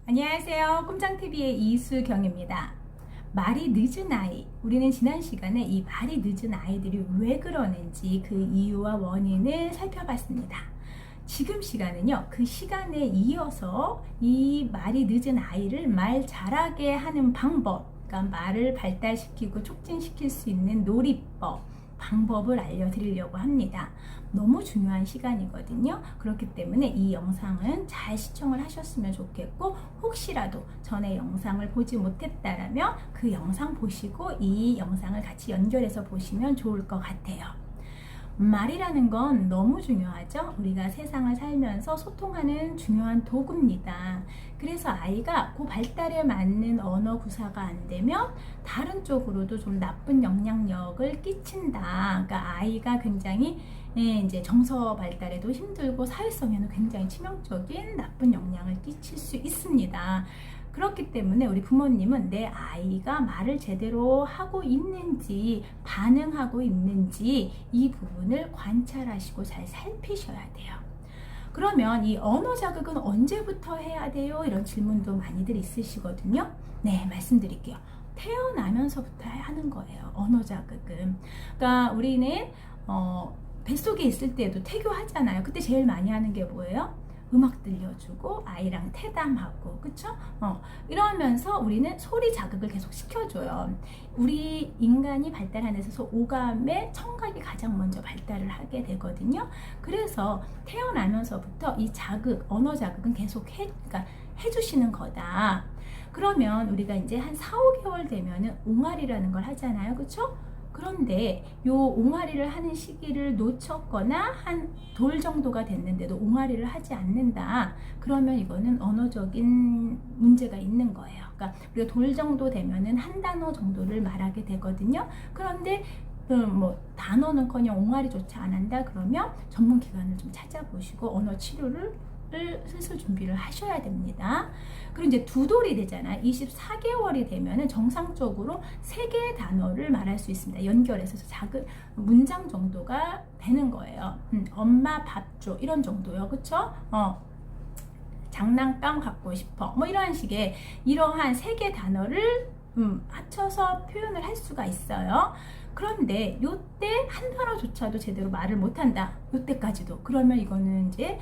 안녕하세요. 꿈장TV의 이수경입니다. 말이 늦은 아이. 우리는 지난 시간에 이 말이 늦은 아이들이 왜 그러는지 그 이유와 원인을 살펴봤습니다. 지금 시간은요, 그 시간에 이어서 이 말이 늦은 아이를 말 잘하게 하는 방법, 그러니까 말을 발달시키고 촉진시킬 수 있는 놀이법, 방법을 알려드리려고 합니다. 너무 중요한 시간이거든요. 그렇기 때문에 이 영상은 잘 시청을 하셨으면 좋겠고, 혹시라도 전에 영상을 보지 못했다라면 그 영상 보시고 이 영상을 같이 연결해서 보시면 좋을 것 같아요. 말이라는 건 너무 중요하죠. 우리가 세상을 살면서 소통하는 중요한 도구입니다. 그래서 아이가 그 발달에 맞는 언어 구사가 안 되면 다른 쪽으로도 좀 나쁜 영향력을 끼친다. 그러니까 아이가 굉장히 이제 정서 발달에도 힘들고 사회성에는 굉장히 치명적인 나쁜 영향을 끼칠 수 있습니다. 그렇기 때문에 우리 부모님은 내 아이가 말을 제대로 하고 있는지, 반응하고 있는지 이 부분을 관찰하시고 잘 살피셔야 돼요. 그러면 이 언어 자극은 언제부터 해야 돼요? 이런 질문도 많이들 있으시거든요. 네, 말씀드릴게요. 태어나면서부터 하는 거예요. 언어 자극은. 그러니까 우리는 뱃속에 있을 때도 태교하잖아요. 그때 제일 많이 하는 게 뭐예요? 음악 들려주고 아이랑 태담하고, 그쵸? 이러면서 우리는 소리 자극을 계속 시켜줘요. 우리 인간이 발달하는 데 있어서 오감의 청각이 가장 먼저 발달을 하게 되거든요. 그래서 태어나면서부터 이 자극, 언어 자극은 계속 그러니까 해주시는 거다. 그러면 우리가 이제 한 4, 5개월 되면은 옹알이라는 걸 하잖아요. 그쵸? 그런데 요 옹알이를 하는 시기를 놓쳤거나 한 돌 정도가 됐는데도 옹알이를 하지 않는다. 그러면 이거는 언어적인 문제가 있는 거예요. 그러니까 우리가 돌 정도 되면은 한 단어 정도를 말하게 되거든요. 그런데 뭐 단어는커녕 옹알이조차 안 한다 그러면 전문 기관을 좀 찾아보시고 언어 치료를 슬슬 준비를 하셔야 됩니다. 그리고 이제 두 돌이 되잖아요. 24개월이 되면은 정상적으로 3개의 단어를 말할 수 있습니다. 연결해서 작은 문장 정도가 되는 거예요. 엄마 밥 줘 이런 정도요. 그쵸? 장난감 갖고 싶어 뭐 이런 식의 이러한 3개 단어를 합쳐서 표현을 할 수가 있어요. 그런데 요때 한 단어조차도 제대로 말을 못한다. 요때까지도. 그러면 이거는 이제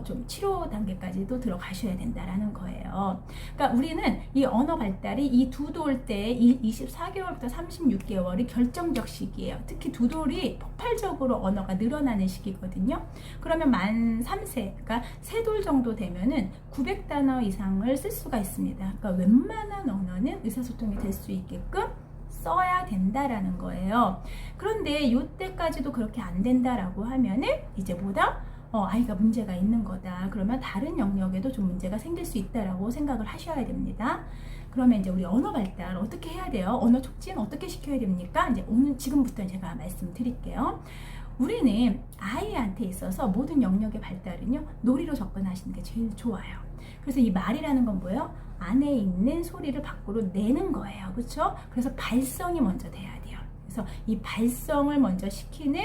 좀 치료 단계까지도 들어가셔야 된다라는 거예요. 그러니까 우리는 이 언어 발달이 이 두 돌 때 24개월부터 36개월이 결정적 시기예요. 특히 두 돌이 폭발적으로 언어가 늘어나는 시기거든요. 그러면 만 3세, 그러니까 3돌 정도 되면은 900단어 이상을 쓸 수가 있습니다. 그러니까 웬만한 언어는 의사소통이 될 수 있게끔 써야 된다라는 거예요. 그런데 이때까지도 그렇게 안 된다라고 하면은 이제 뭐다? 아이가 문제가 있는 거다. 그러면 다른 영역에도 좀 문제가 생길 수 있다라고 생각을 하셔야 됩니다. 그러면 이제 우리 언어 발달 어떻게 해야 돼요? 언어 촉진 어떻게 시켜야 됩니까? 이제 오늘 지금부터 제가 말씀드릴게요. 우리는 아이한테 있어서 모든 영역의 발달은요, 놀이로 접근하시는 게 제일 좋아요. 그래서 이 말이라는 건 뭐예요? 안에 있는 소리를 밖으로 내는 거예요. 그렇죠? 그래서 발성이 먼저 돼야 돼요. 그래서 이 발성을 먼저 시키는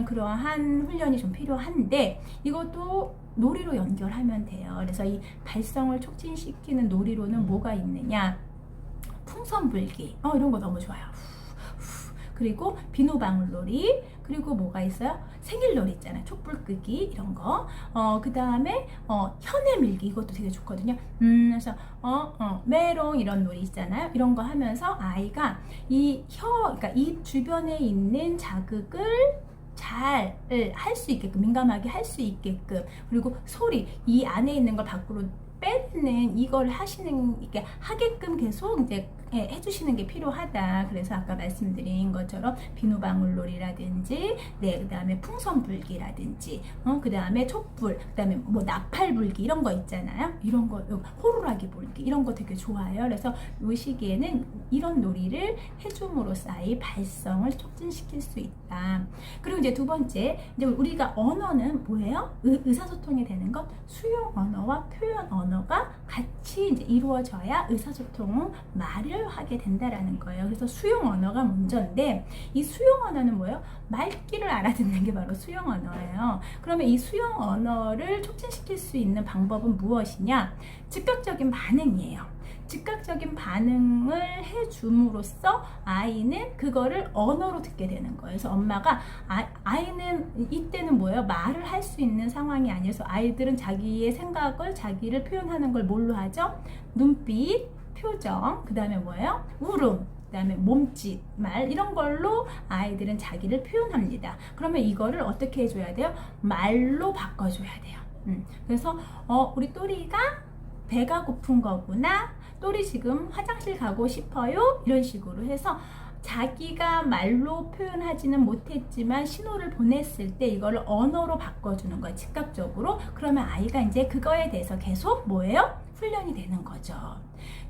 그러한 훈련이 좀 필요한데 이것도 놀이로 연결하면 돼요. 그래서 이 발성을 촉진시키는 놀이로는 뭐가 있느냐? 풍선불기. 이런 거 너무 좋아요. 그리고 비누방울놀이, 그리고 뭐가 있어요? 생일놀이 있잖아요. 촛불 끄기 이런 거. 그 다음에 현에 밀기 이것도 되게 좋거든요. 그래서 메롱 이런 놀이 있잖아요. 이런 거 하면서 아이가 그러니까 입 주변에 있는 자극을 잘 할 수 있게끔, 민감하게 할 수 있게끔, 그리고 소리, 이 안에 있는 걸 밖으로 빼내는 이걸 이렇게 하게끔 계속 이제 해주시는 게 필요하다. 그래서 아까 말씀드린 것처럼 비누방울놀이라든지, 그 다음에 풍선불기라든지, 그 다음에 촛불, 그 다음에 뭐 나팔불기 이런 거 있잖아요. 이런 거, 호루라기 불기 이런 거 되게 좋아요. 그래서 이 시기에는 이런 놀이를 해줌으로써 아이 발성을 촉진시킬 수 있다. 그리고 이제 두 번째, 이제 우리가 언어는 뭐예요? 의사소통이 되는 것, 수용 언어와 표현 언어가 같이 이제 이루어져야 의사소통, 말을 필요하게 된다라는 거예요. 그래서 수용 언어가 먼저인데, 이 수용 언어는 뭐예요? 말귀를 알아듣는 게 바로 수용 언어예요. 그러면 이 수용 언어를 촉진시킬 수 있는 방법은 무엇이냐? 즉각적인 반응이에요. 즉각적인 반응을 해줌으로써 아이는 그거를 언어로 듣게 되는 거예요. 그래서 엄마가 아이는 이때는 뭐예요? 말을 할 수 있는 상황이 아니어서 아이들은 자기의 생각을, 자기를 표현하는 걸 뭘로 하죠? 눈빛, 표정, 그 다음에 뭐예요? 울음, 그 다음에 몸짓, 말, 이런 걸로 아이들은 자기를 표현합니다. 그러면 이거를 어떻게 해줘야 돼요? 말로 바꿔줘야 돼요. 그래서 우리 또리가 배가 고픈 거구나, 또리 지금 화장실 가고 싶어요, 이런 식으로 해서 자기가 말로 표현하지는 못했지만 신호를 보냈을 때 이걸 언어로 바꿔주는 거예요. 즉각적으로. 그러면 아이가 이제 그거에 대해서 계속 뭐예요? 훈련이 되는 거죠.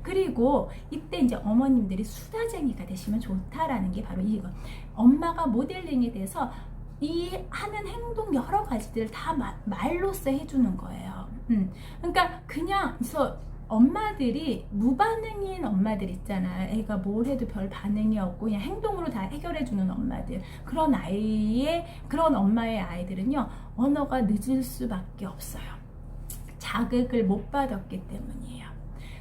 그리고 이때 이제 어머님들이 수다쟁이가 되시면 좋다라는 게 바로 이거. 엄마가 모델링에 대해서 이 하는 행동 여러 가지들을 다 말로써 해주는 거예요. 그러니까 그냥 그래서 엄마들이 무반응인 엄마들 있잖아요. 애가 뭘 해도 별 반응이 없고 그냥 행동으로 다 해결해주는 엄마들. 그런 엄마의 아이들은요, 언어가 늦을 수밖에 없어요. 자극을 못 받았기 때문이에요.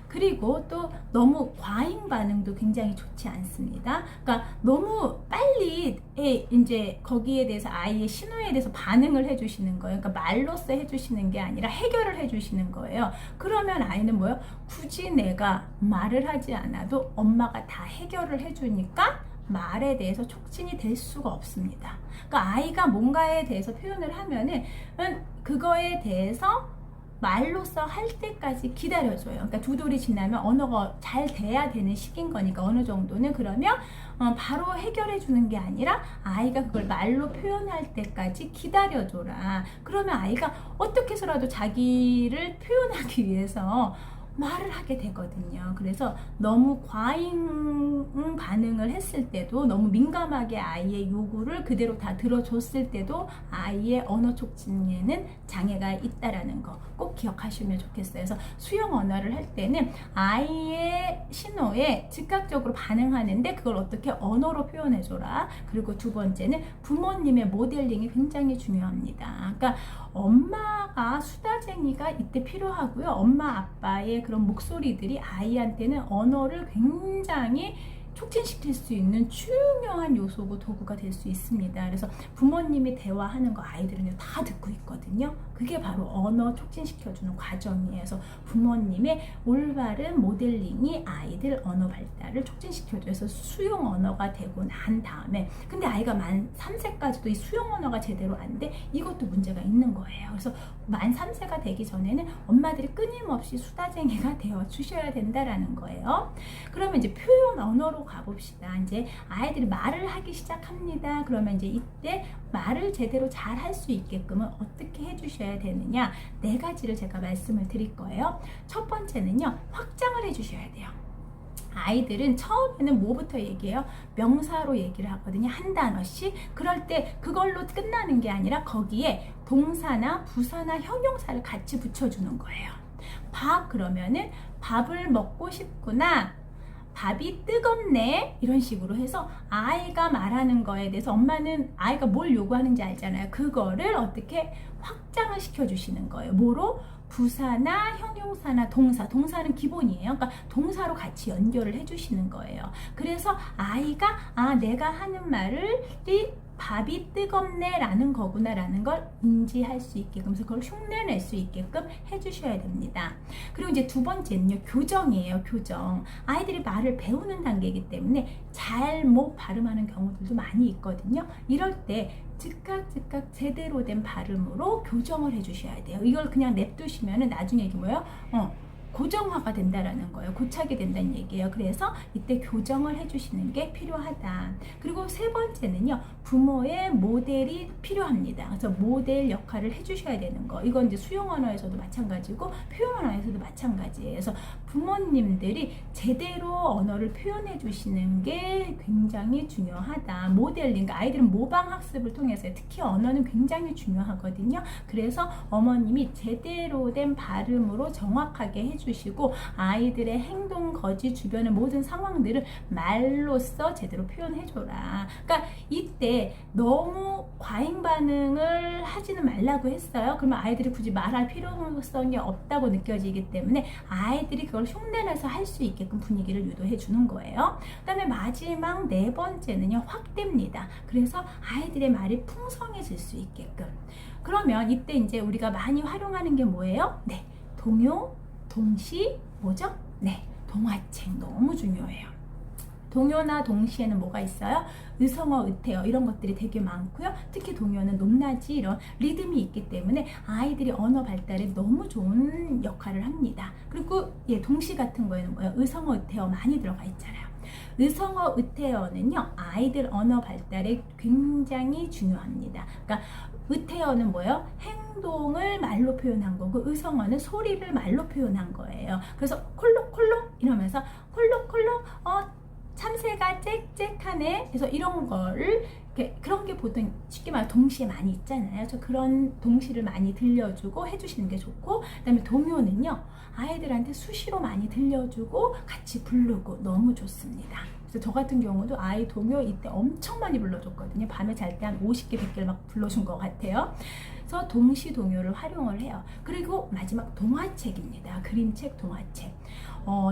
그리고 또 너무 과잉 반응도 굉장히 좋지 않습니다. 그러니까 너무 빨리 이제 거기에 대해서 아이의 신호에 대해서 반응을 해주시는 거예요. 그러니까 말로써 해주시는 게 아니라 해결을 해주시는 거예요. 그러면 아이는 뭐예요? 굳이 내가 말을 하지 않아도 엄마가 다 해결을 해주니까 말에 대해서 촉진이 될 수가 없습니다. 그러니까 아이가 뭔가에 대해서 표현을 하면은 그거에 대해서 말로써 할 때까지 기다려줘요. 그러니까 두 돌이 지나면 언어가 잘 돼야 되는 시기인 거니까 어느 정도는. 그러면 바로 해결해 주는 게 아니라 아이가 그걸 말로 표현할 때까지 기다려줘라. 그러면 아이가 어떻게 해서라도 자기를 표현하기 위해서 말을 하게 되거든요. 그래서 너무 과잉 반응을 했을 때도, 너무 민감하게 아이의 요구를 그대로 다 들어줬을 때도 아이의 언어 촉진에는 장애가 있다라는 거 꼭 기억하시면 좋겠어요. 그래서 수용 언어를 할 때는 아이의 신호에 즉각적으로 반응하는데 그걸 어떻게 언어로 표현해줘라. 그리고 두 번째는 부모님의 모델링이 굉장히 중요합니다. 그러니까 엄마가 수다쟁이가 이때 필요하고요. 엄마 아빠의 그런 목소리들이 아이한테는 언어를 굉장히 촉진시킬 수 있는 중요한 요소고 도구가 될 수 있습니다. 그래서 부모님이 대화하는 거 아이들은 다 듣고 있거든요. 그게 바로 언어 촉진시켜주는 과정이에요. 그래서 부모님의 올바른 모델링이 아이들 언어 발달을 촉진시켜줘서 수용 언어가 되고 난 다음에, 근데 아이가 만 3세까지도 이 수용 언어가 제대로 안 돼? 이것도 문제가 있는 거예요. 그래서 만 3세가 되기 전에는 엄마들이 끊임없이 수다쟁이가 되어 주셔야 된다라는 거예요. 그러면 이제 표현 언어로 가봅시다. 이제 아이들이 말을 하기 시작합니다. 그러면 이제 이때 말을 제대로 잘 할 수 있게끔은 어떻게 해주셔야 되느냐, 4가지를 제가 말씀을 드릴 거예요. 첫 번째는요, 확장을 해주셔야 돼요. 아이들은 처음에는 뭐부터 얘기해요? 명사로 얘기를 하거든요. 한 단어씩. 그럴 때 그걸로 끝나는 게 아니라 거기에 동사나 부사나 형용사를 같이 붙여주는 거예요. 밥 그러면은 밥을 먹고 싶구나, 밥이 뜨겁네, 이런 식으로 해서 아이가 말하는 거에 대해서 엄마는 아이가 뭘 요구하는지 알잖아요. 그거를 어떻게 확장을 시켜주시는 거예요. 뭐로? 부사나 형용사나 동사. 동사는 기본이에요. 그러니까 동사로 같이 연결을 해주시는 거예요. 그래서 아이가 내가 하는 말을 밥이 뜨겁네 라는 거구나 라는 걸 인지할 수 있게끔, 그래서 그걸 흉내낼 수 있게끔 해주셔야 됩니다. 그리고 이제 두 번째는요, 교정이에요. 교정. 아이들이 말을 배우는 단계이기 때문에 잘못 발음하는 경우들도 많이 있거든요. 이럴 때 즉각 제대로 된 발음으로 교정을 해주셔야 돼요. 이걸 그냥 냅두시면은 나중에 이게 뭐예요? 고정화가 된다라는 거예요. 고착이 된다는 얘기예요. 그래서 이때 교정을 해주시는 게 필요하다. 그리고 세 번째는요, 부모의 모델이 필요합니다. 그래서 모델 역할을 해주셔야 되는 거. 이건 이제 수용 언어에서도 마찬가지고 표현 언어에서도 마찬가지예요. 그래서 부모님들이 제대로 언어를 표현해 주시는 게 굉장히 중요하다. 모델링, 아이들은 모방 학습을 통해서 특히 언어는 굉장히 중요하거든요. 그래서 어머님이 제대로 된 발음으로 정확하게 해주시는 해주시고 아이들의 행동, 거지, 주변의 모든 상황들을 말로써 제대로 표현해줘라. 그러니까 이때 너무 과잉 반응을 하지는 말라고 했어요. 그러면 아이들이 굳이 말할 필요성이 없다고 느껴지기 때문에 아이들이 그걸 흉내내서 할 수 있게끔 분위기를 유도해 주는 거예요. 그 다음에 마지막 네 번째는요, 확대입니다. 그래서 아이들의 말이 풍성해질 수 있게끔. 그러면 이때 이제 우리가 많이 활용하는 게 뭐예요? 네, 동요, 동시, 뭐죠? 네, 동화책 너무 중요해요. 동요나 동시에는 뭐가 있어요? 의성어, 의태어 이런 것들이 되게 많고요. 특히 동요는 높낮이 이런 리듬이 있기 때문에 아이들이 언어 발달에 너무 좋은 역할을 합니다. 그리고 동시 같은 거에는 뭐예요? 의성어, 의태어 많이 들어가 있잖아요. 의성어, 의태어는요, 아이들 언어 발달에 굉장히 중요합니다. 그러니까 의태어는 뭐예요? 행동을 말로 표현한 거고, 의성어는 소리를 말로 표현한 거예요. 그래서 콜록콜록 이러면서 콜록콜록 참새가 짹짹하네. 그래서 이런 거를 그런 게 보통 쉽게 말해 동시에 많이 있잖아요. 그래서 그런 동시를 많이 들려주고 해주시는 게 좋고, 그다음에 동요는요, 아이들한테 수시로 많이 들려주고 같이 부르고 너무 좋습니다. 그래서 저 같은 경우도 아이 동요 이때 엄청 많이 불러줬거든요. 밤에 잘 때 한 50개, 100개를 막 불러준 것 같아요. 그래서 동시 동요를 활용을 해요. 그리고 마지막 동화책입니다. 그림책, 동화책.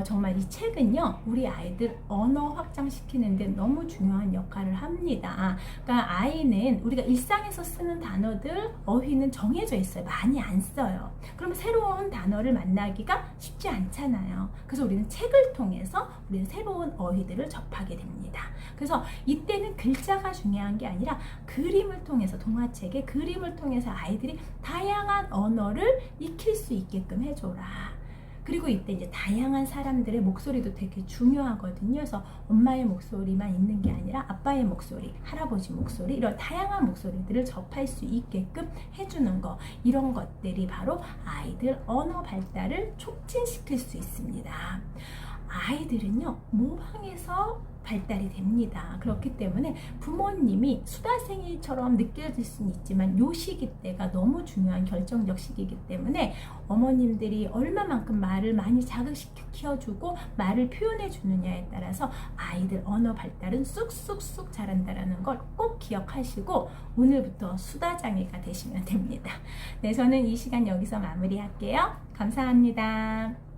정말 이 책은요, 우리 아이들 언어 확장시키는데 너무 중요한 역할을 합니다. 그러니까 아이는 우리가 일상에서 쓰는 단어들, 어휘는 정해져 있어요. 많이 안 써요. 그러면 새로운 단어를 만나기가 쉽지 않잖아요. 그래서 우리는 책을 통해서 우리는 새로운 어휘들을 접하게 됩니다. 그래서 이때는 글자가 중요한 게 아니라 그림을 통해서, 동화책의 그림을 통해서 아이들이 다양한 언어를 익힐 수 있게끔 해줘라. 그리고 이때 이제 다양한 사람들의 목소리도 되게 중요하거든요. 그래서 엄마의 목소리만 있는 게 아니라 아빠의 목소리, 할아버지 목소리, 이런 다양한 목소리들을 접할 수 있게끔 해주는 거, 이런 것들이 바로 아이들 언어 발달을 촉진시킬 수 있습니다. 아이들은요, 모방에서 발달이 됩니다. 그렇기 때문에 부모님이 수다생이처럼 느껴질 수는 있지만 요 시기 때가 너무 중요한 결정적 시기이기 때문에 어머님들이 얼마만큼 말을 많이 자극시켜주고 말을 표현해 주느냐에 따라서 아이들 언어 발달은 쑥쑥쑥 자란다는 걸 꼭 기억하시고 오늘부터 수다장애가 되시면 됩니다. 네, 저는 이 시간 여기서 마무리할게요. 감사합니다.